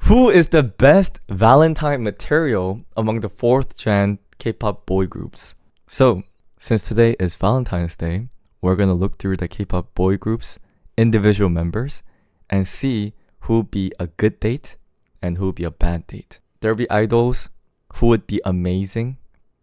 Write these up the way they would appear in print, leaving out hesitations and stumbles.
Who is the best Valentine material among the 4th gen K-pop boy groups? So, since today is Valentine's Day, we're gonna look through the K-pop boy groups, individual members, and see who would be a good date and who would be a bad date. There'll be idols who would be amazing,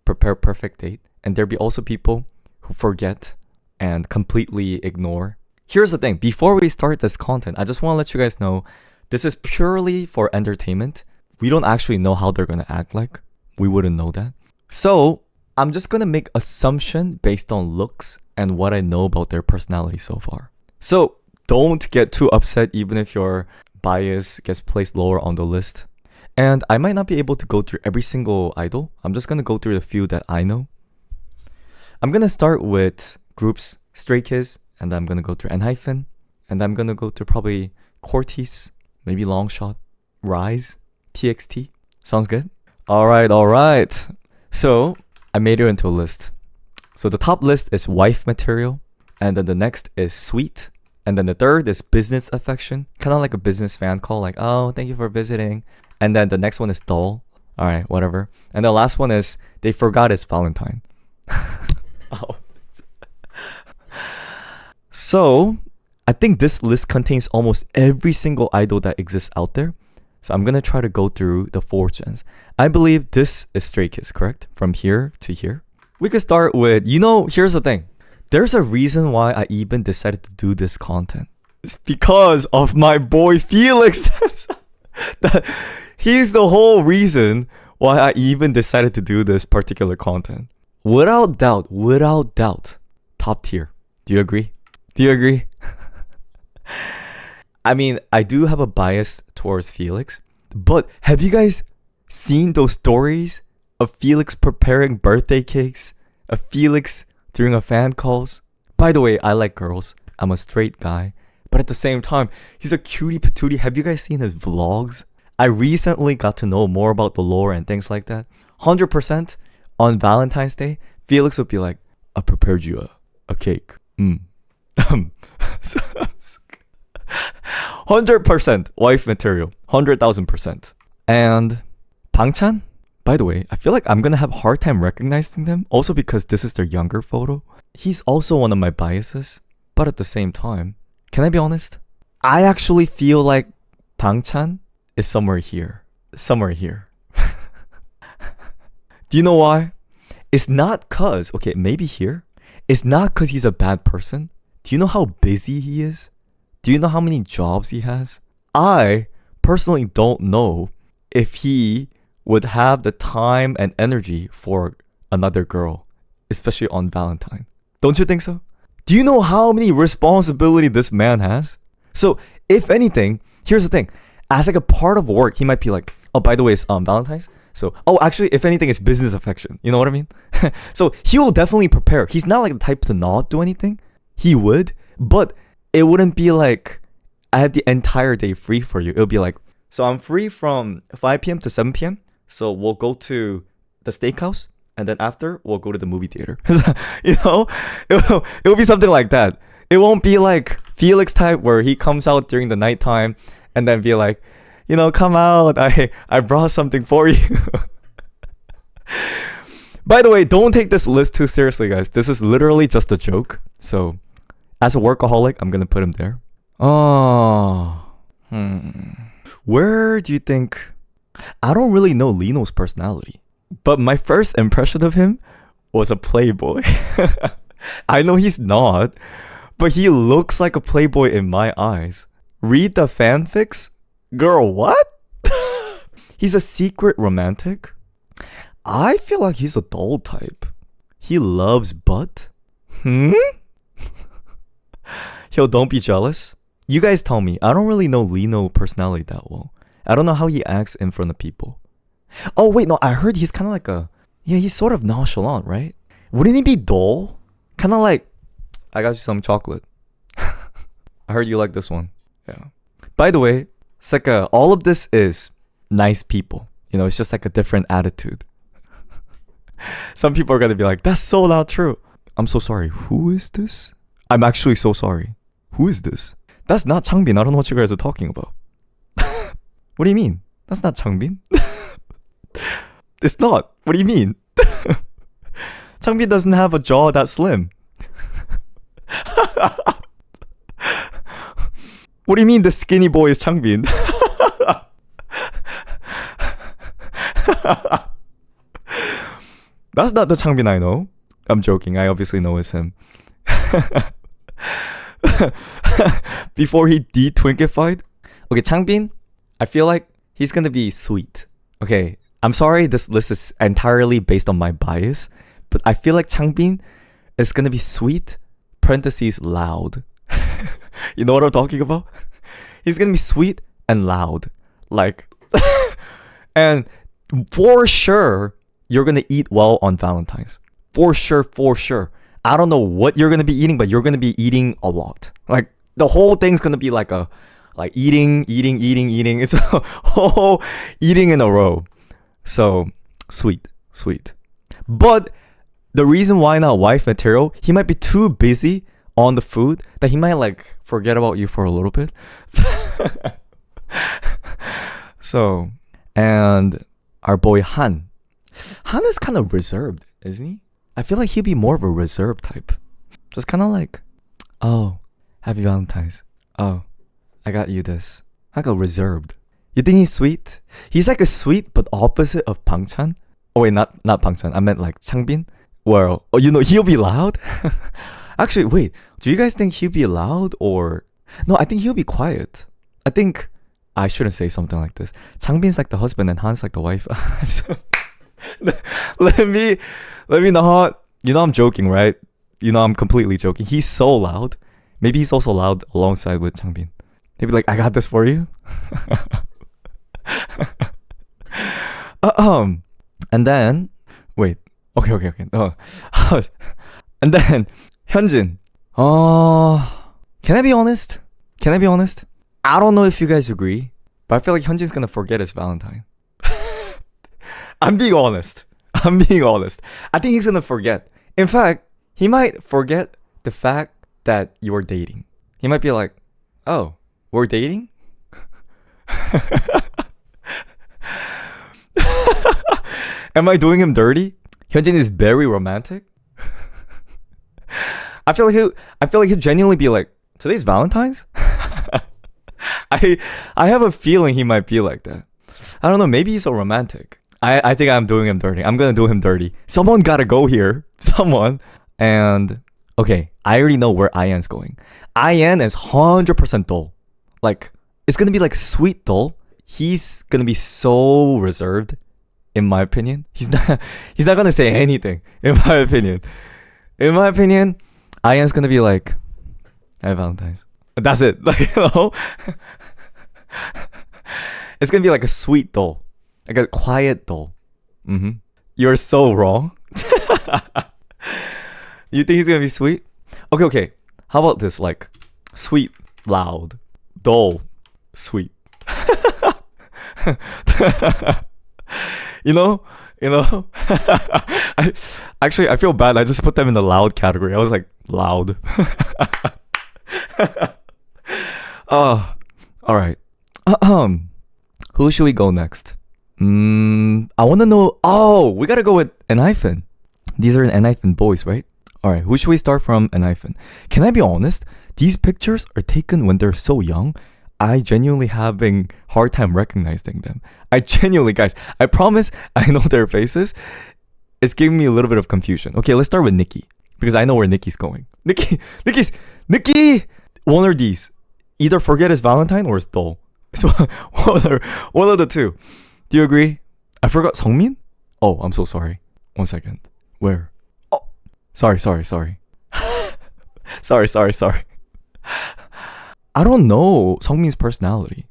prepare perfect date, and there'll be also people who forget and completely ignore. Here's the thing, before we start this content, I just want to let you guys know this is purely for entertainment. We don't actually know how they're gonna act like. We wouldn't know that. So I'm just gonna make assumption based on looks and what I know about their personality so far. So don't get too upset even if your bias gets placed lower on the list. And I might not be able to go through every single idol. I'm just gonna go through the few that I know. I'm gonna start with groups Stray Kids, and I'm gonna go through ENHYPEN, and I'm gonna go through probably ATEEZ, maybe Longshot, RIIZE, TXT. Sounds good? Alright. So I made it into a list. So the top list is wife material, and then the next is sweet, and then the third is business affection, kind of like a business fan call, like, oh, thank you for visiting. And then the next one is dull. Alright, whatever. And the last one is they forgot it's Valentine. Oh. So I think this list contains almost every single idol that exists out there. So I'm gonna try to go through the 4 gens. I believe this is Stray Kids, correct? From here to here. We could start with, here's the thing. There's a reason why I even decided to do this content. It's because of my boy Felix. He's the whole reason why I even decided to do this particular content. Without doubt, top tier. Do you agree? I mean, I do have a bias towards Felix, but have you guys seen those stories of Felix preparing birthday cakes, of Felix doing a fan calls? By the way, I like girls. I'm a straight guy, but at the same time, he's a cutie patootie. Have you guys seen his vlogs? I recently got to know more about the lore and things like that. 100% on Valentine's Day, Felix would be like, I prepared you a cake. 100% wife material. 100,000%. And Bangchan? By the way, I feel like I'm gonna have a hard time recognizing them. Also because this is their younger photo. He's also one of my biases. But at the same time, can I be honest? I actually feel like Bangchan is somewhere here. Do you know why? It's not cause, okay, maybe here. It's not cause he's a bad person. Do you know how busy he is? Do you know how many jobs he has? I personally don't know if he would have the time and energy for another girl, especially on Valentine. Don't you think so? Do you know how many responsibility this man has? So, if anything, here's the thing. As like a part of work, he might be like, oh, by the way, it's Valentine's. So, actually, if anything, it's business affection. You know what I mean? So, he will definitely prepare. He's not like the type to not do anything. He would, but it wouldn't be like, I have the entire day free for you. It'll be like, so I'm free from 5 p.m. to 7 p.m. So we'll go to the steakhouse, and then after, we'll go to the movie theater. It'll be something like that. It won't be like Felix type where he comes out during the nighttime and then be like, come out. I brought something for you. By the way, don't take this list too seriously, guys. This is literally just a joke. So, as a workaholic, I'm gonna put him there. Where do you think... I don't really know Lino's personality, but my first impression of him was a playboy. I know he's not, but he looks like a playboy in my eyes. Read the fanfics? Girl, what? He's a secret romantic? I feel like he's a doll type. He loves butt? Yo, don't be jealous. You guys tell me. I don't really know Lino personality that well. I don't know how he acts in front of people. Oh, wait, no, I heard he's kind of like he's sort of nonchalant, right? Wouldn't he be dull? Kind of like, I got you some chocolate. I heard you like this one. Yeah. By the way, it's like all of this is nice people. It's just like a different attitude. Some people are going to be like, that's so not true. I'm so sorry. Who is this? I'm actually so sorry. Who is this? That's not Changbin. I don't know what you guys are talking about. What do you mean? That's not Changbin. It's not. What do you mean? Changbin doesn't have a jaw that slim. What do you mean the skinny boy is Changbin? That's not the Changbin I know. I'm joking. I obviously know it's him. Before he de-twinkified. Okay, Changbin, I feel like he's gonna be sweet. Okay, I'm sorry this list is entirely based on my bias, but I feel like Changbin is gonna be sweet, parentheses, loud. You know what I'm talking about? He's gonna be sweet and loud. Like, and for sure, you're gonna eat well on Valentine's. For sure, for sure. I don't know what you're gonna be eating, but you're gonna be eating a lot. Like, the whole thing's gonna be like eating. It's a whole eating in a row. So, sweet. But the reason why not wife material, he might be too busy on the food that he might like forget about you for a little bit. So, and our boy Han. Han is kind of reserved, isn't he? I feel like he'd be more of a reserved type. Just kind of like, oh, happy Valentine's. Oh, I got you this. Like a reserved. You think he's sweet? He's like a sweet but opposite of Pangchan. Oh wait, not Pangchan. I meant like Changbin. Well, oh, you know, he'll be loud. Actually, wait. Do you guys think he'll be loud or... No, I think he'll be quiet. I think... I shouldn't say something like this. Changbin's like the husband and Han's like the wife. Let me not... You know I'm joking, right? You know I'm completely joking. He's so loud. Maybe he's also loud alongside with Changbin. They'd be like, I got this for you. And then... Wait. Okay. And then... Hyunjin. Can I be honest? I don't know if you guys agree, but I feel like Hyunjin's gonna forget his Valentine. I'm being honest. I think he's gonna forget. In fact, he might forget the fact that you were dating. He might be like, oh, we're dating? Am I doing him dirty? Hyunjin is very romantic. I feel like he'll genuinely be like, today's Valentine's? I have a feeling he might be like that. I don't know, maybe he's so romantic. I think I'm doing him dirty. I'm gonna do him dirty. Someone gotta go here. Someone. And okay, I already know where Ian's going. Ian is 100% dull. Like, it's gonna be like sweet dull. He's gonna be so reserved, in my opinion. He's not gonna say anything, in my opinion. Ian's gonna be like, Happy Valentine's. That's it. Like, you know? It's gonna be like a sweet doll. Like a quiet doll. You're so wrong. You think he's gonna be sweet? Okay. How about this? Like, sweet, loud, dull, sweet. You know? I feel bad. I just put them in the loud category. I was like, loud. Alright. Who should we go next? I want to know... Oh, we gotta go with ENHYPEN. These are ENHYPEN boys, right? Alright, who should we start from ENHYPEN? Can I be honest? These pictures are taken when they're so young. I genuinely having hard time recognizing them. Guys, I promise I know their faces. It's giving me a little bit of confusion. Okay, let's start with Nikki, because I know where Nikki's going. Nikki! One or these. Either forget his Valentine or it's dull. So one of the two. Do you agree? I forgot Seongmin? Oh, I'm so sorry. 1 second. Where? Oh, sorry. Sorry. I don't know Seongmin's personality.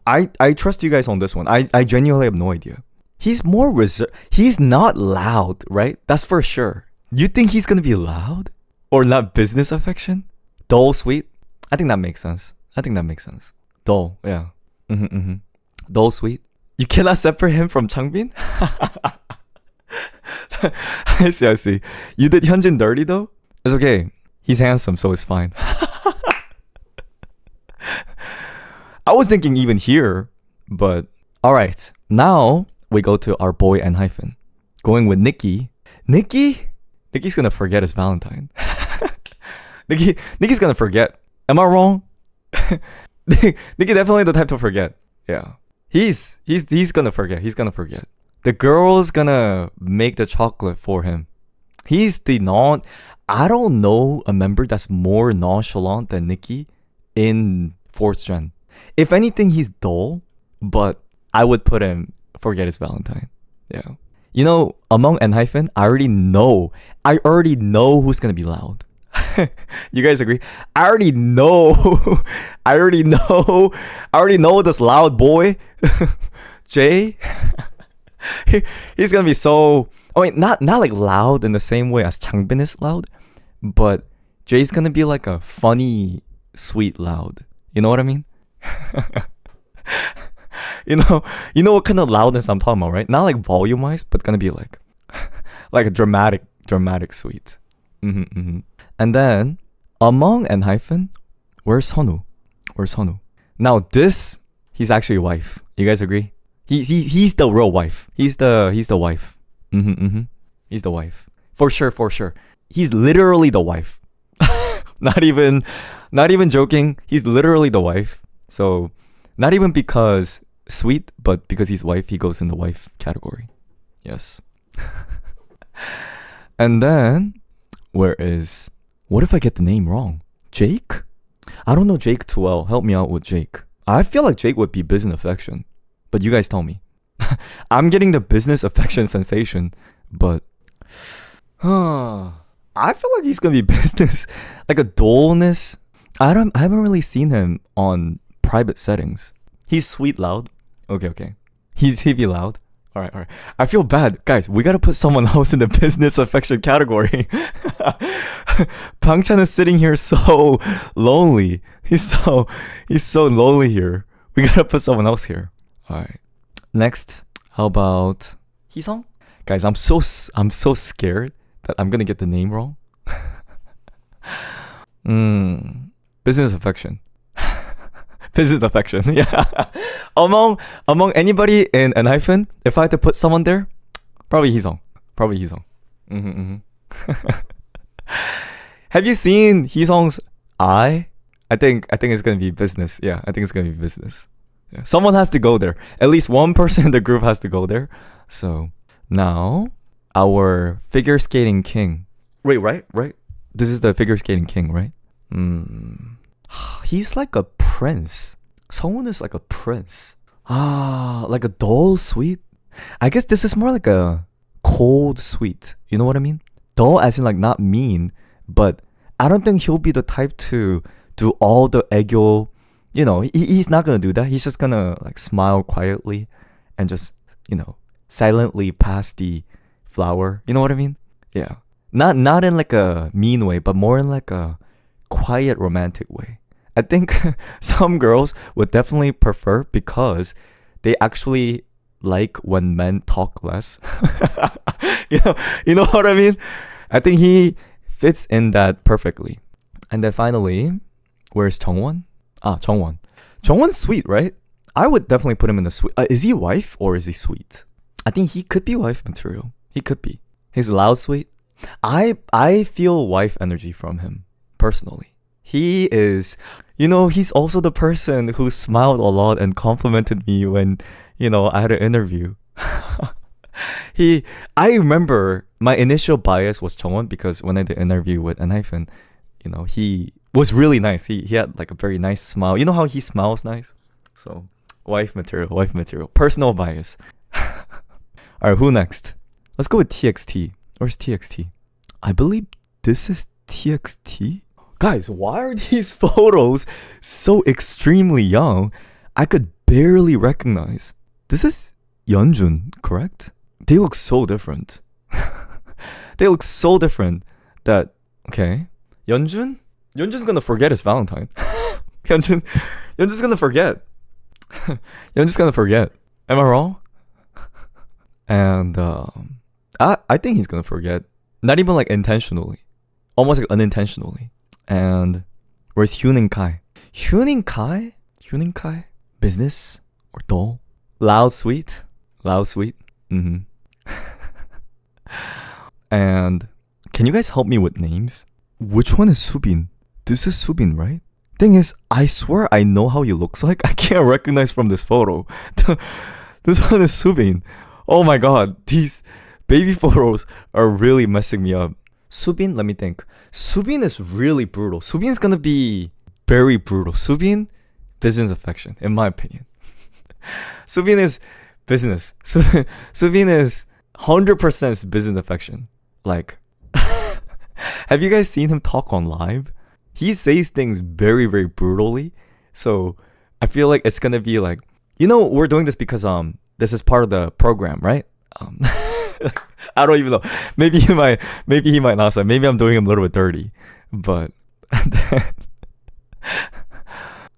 I trust you guys on this one. I genuinely have no idea. He's more reserved. He's not loud, right? That's for sure. You think he's gonna be loud? Or not business affection? Dull, sweet? I think that makes sense. Dull, yeah. Dull, sweet. You cannot separate him from Changbin? I see. You did Hyunjin dirty though? It's okay. He's handsome, so it's fine. I was thinking even here, but Alright, now we go to our boy ENHYPEN. Going with Nikki. Nikki's gonna forget his Valentine. Nikki's gonna forget. Am I wrong? Nikki definitely the type to forget. Yeah. He's gonna forget. He's gonna forget. The girl's gonna make the chocolate for him. He's the I don't know a member that's more nonchalant than Nikki in 4th gen. If anything, he's dull, but I would put him forget his Valentine. Yeah. You know, among ENHYPEN, I already know who's gonna be loud. You guys agree? I already know this loud boy. Jay. He's gonna be so, I mean, not like loud in the same way as Changbin is loud, but Jay's gonna be like a funny, sweet loud. You know what I mean? You know what kind of loudness I'm talking about, right? Not like volume wise, but gonna be like a dramatic sweet. And then among ENHYPEN, where's Honu? Now this, he's actually a wife. You guys agree? He's the real wife. He's the wife. He's the wife. For sure. He's literally the wife. Not even joking. He's literally the wife. So not even because sweet, but because he's wife, he goes in the wife category. Yes. And then what if I get the name wrong? Jake? I don't know Jake too well. Help me out with Jake. I feel like Jake would be business affection, but you guys tell me. I'm getting the business affection sensation, but I feel like he's gonna be business, like a dullness. I haven't really seen him on private settings. He's sweet loud. Okay. He be loud. All right. I feel bad, guys. We gotta put someone else in the business affection category. Pangchan is sitting here so lonely. He's so lonely here. We gotta put someone else here. All right. Next, how about Hisong? Guys, I'm so scared that I'm gonna get the name wrong. Business affection. Business affection. Yeah. Among anybody in ENHYPEN, if I had to put someone there, probably Hisong. Have you seen Hisong's eye? I think it's gonna be business. Yeah, I think it's gonna be business. Yeah. Someone has to go there. At least one person in the group has to go there. So now our figure skating king. Wait, right? This is the figure skating king, right? He's like a prince. Someone is like a prince. Like a dull sweet. I guess this is more like a cold sweet. You know what I mean? Dull as in like not mean, but I don't think he'll be the type to do all the aegyo. You know, he's not gonna do that. He's just gonna like smile quietly and just, silently pass the flower. You know what I mean? Yeah. Not in like a mean way, but more in like a quiet romantic way. I think some girls would definitely prefer because they actually like when men talk less. You know what I mean? I think he fits in that perfectly. And then finally, where's Chongwon? Chongwon. Chongwon's sweet, right? I would definitely put him in the sweet. Is he wife or is he sweet? I think he could be wife material. He could be. He's loud sweet. I feel wife energy from him, personally. He is, he's also the person who smiled a lot and complimented me when, I had an interview. I remember my initial bias was Chongwon because when I did an interview with ENHYPEN, he was really nice. He had like a very nice smile. You know how he smiles nice? So, wife material. Personal bias. Alright, who next? Let's go with TXT. Where's TXT? I believe this is TXT. Guys, why are these photos so extremely young? I could barely recognize. This is Yeonjun, correct? They look so different. They look so different that, okay. Yeonjun's gonna forget his Valentine. Yeonjun's gonna forget. Yeonjun's gonna forget. Am I wrong? And I think he's gonna forget. Not even like intentionally. Almost like unintentionally. And where's Hyunin Kai? Hyunin Kai? Business or dull? Loud Sweet. Loud Sweet. Mm-hmm. And can you guys help me with names? Which one is Subin? This is Subin, right? Thing is, I swear I know how he looks like. I can't recognize from this photo. This one is Subin. Oh my god, these baby photos are really messing me up. Subin, let me think. Subin is really brutal. Subin's gonna be very brutal. Subin, business affection, in my opinion. Subin is business. Subin is 100% business affection. Like, have you guys seen him talk on live? He says things very, very brutally. So I feel like it's gonna be like, we're doing this because this is part of the program, right? I don't even know. Maybe he might not say. Maybe I'm doing him a little bit dirty. But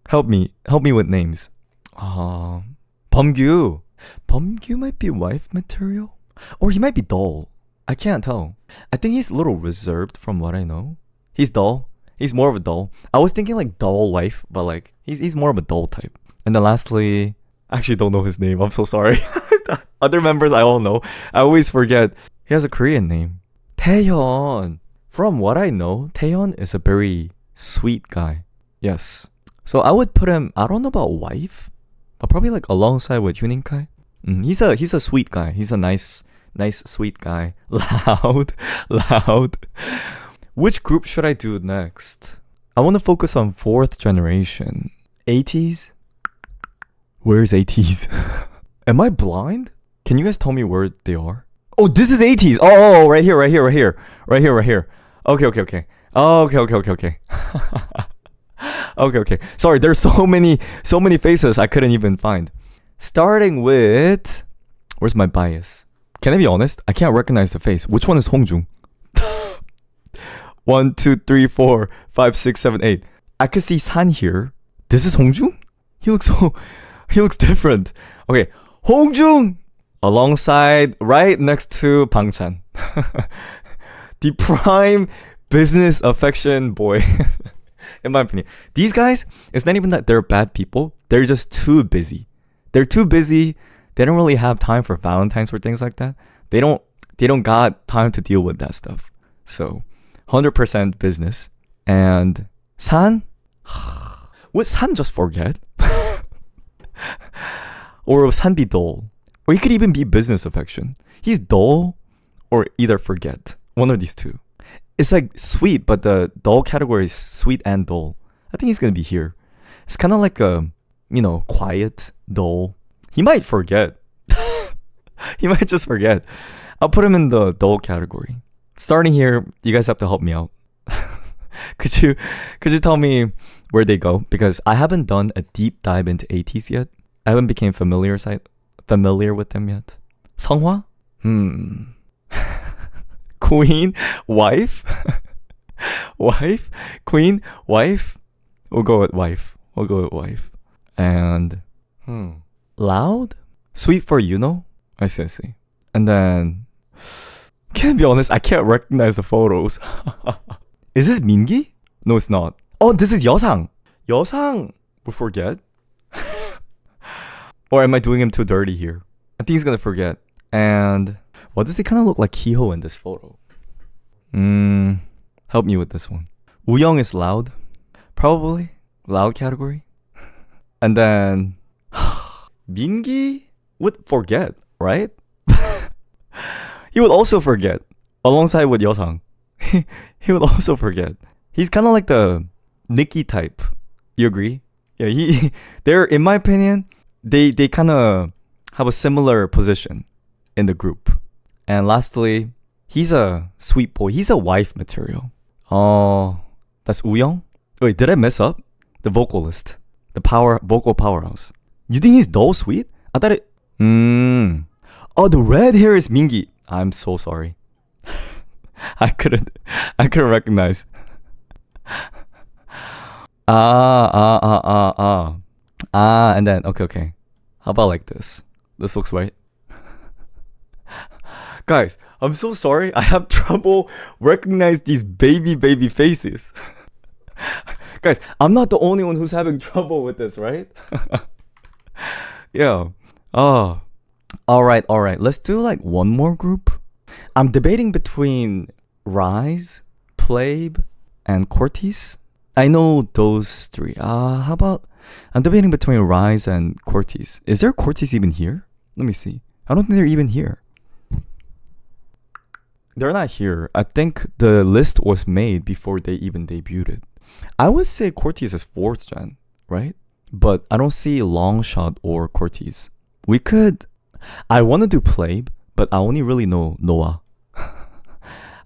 help me with names. Bumgyu. Bumgyu might be wife material, or he might be dull. I can't tell. I think he's a little reserved from what I know. He's dull. He's more of a dull. I was thinking like dull wife, but like he's more of a dull type. And then lastly, I actually don't know his name. I'm so sorry. Other members I all know. I always forget. He has a Korean name. Taehyun. From what I know, Taehyun is a very sweet guy. Yes. So I would put him, I don't know about wife, but probably like alongside with Hyunin Kai. He's a sweet guy. He's a nice sweet guy. Loud. Which group should I do next? I want to focus on 4th generation. ATEEZ? Where's ATEEZ? Am I blind? Can you guys tell me where they are? Oh, this is ATEEZ. Oh, right here. Okay. Okay. Sorry, there's so many faces I couldn't even find. Starting with, where's my bias? Can I be honest? I can't recognize the face. Which one is Hongjung? 1, 2, 3, 4, 5, 6, 7, 8. I could see San here. This is Hongjung? He looks different. Okay, Hongjung alongside, right next to Bangchan. The prime business affection boy. In my opinion. These guys, it's not even that they're bad people. They're just too busy. They're too busy. They don't really have time for Valentines or things like that. They don't got time to deal with that stuff. So 100% business. And San? Would San just forget? Or would San be dull? Or he could even be business affection. He's dull or either forget. One of these two. It's like sweet, but the dull category is sweet and dull. I think he's gonna be here. It's kind of like a, quiet, dull. He might forget. He might just forget. I'll put him in the dull category. Starting here, you guys have to help me out. Could you tell me where they go? Because I haven't done a deep dive into ATEEZ yet. I haven't become familiar with them yet. Seonghwa? Queen? Wife? Wife? Queen? Wife? We'll go with wife. And Loud? Sweet for I see. And then, can't be honest, I can't recognize the photos. Is this Mingi? No, it's not. Oh, this is Yeosang. Yeosang will forget. Or am I doing him too dirty here? I think he's gonna forget. And why does he kind of look like Kiho in this photo? Help me with this one. Wooyoung is Loud. Probably Loud category. And then Mingi would forget, right? He would also forget alongside with Yeosang. He would also forget. He's kind of like the Nikki type. You agree? Yeah, they're, in my opinion, they kind of have a similar position in the group. And lastly, he's a sweet boy. He's a wife material. Oh, that's Wooyoung? Wait, did I mess up? The vocalist. The vocal powerhouse. You think he's dull sweet? I thought it... Oh, the red hair is Mingi. I'm so sorry. I couldn't recognize. And then, okay. How about like this? This looks right. Guys, I'm so sorry. I have trouble recognizing these baby faces. Guys, I'm not the only one who's having trouble with this, right? Yeah. Oh, all right. Let's do like one more group. I'm debating between RIIZE, Plabe, and Cortez. I know those three. How about I'm debating between RIIZE and Cortez. Is there Cortez even here? Let me see. I don't think they're even here. They're not here. I think the list was made before they even debuted. I would say Cortez is 4th gen, right? But I don't see Longshot or Cortez. We could... I want to do Plabe, but I only really know Noah.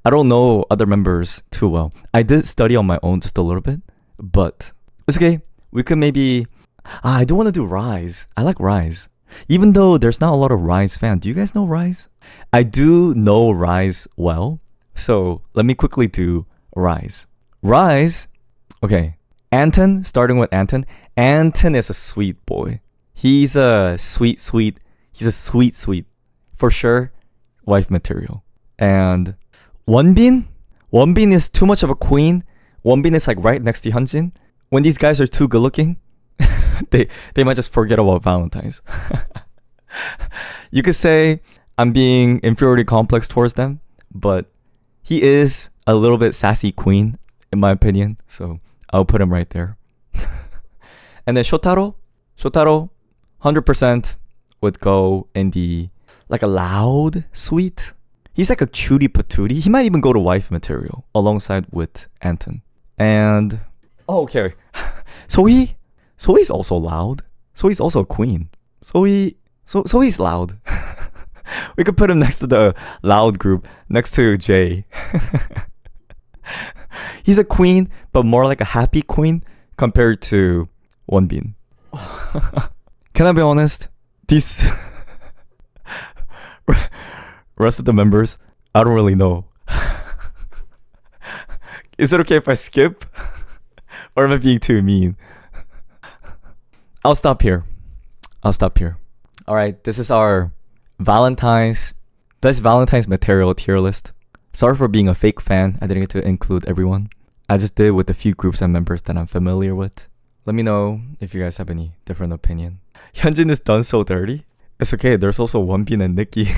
I don't know other members too well. I did study on my own just a little bit, but it's okay. We could maybe... I do want to do RIIZE. I like RIIZE. Even though there's not a lot of RIIZE fans. Do you guys know RIIZE? I do know RIIZE well. So let me quickly do RIIZE. RIIZE, okay. Anton, starting with Anton. Anton is a sweet boy. He's a sweet. He's a sweet. For sure, wife material. And Wonbin? Wonbin is too much of a queen. Wonbin is like right next to Hyunjin. When these guys are too good looking, they might just forget about Valentines. You could say I'm being inferiority complex towards them, but he is a little bit sassy queen, in my opinion. So I'll put him right there. And then Shotaro, 100% would go in the, like a loud sweet. He's like a cutie patootie. He might even go to wife material alongside with Anton. And, oh, okay. Sohe's also loud. Sohe's also a queen. Sohe's loud. We could put him next to the loud group, next to Jay. He's a queen, but more like a happy queen compared to Wonbin. Can I be honest? These rest of the members, I don't really know. Is it okay if I skip? Or am I being too mean? I'll stop here. Alright, this is our Valentine's, best Valentine's material tier list. Sorry for being a fake fan. I didn't get to include everyone. I just did with a few groups and members that I'm familiar with. Let me know if you guys have any different opinion. Hyunjin is done so dirty. It's okay, there's also Wonbin and Nikki.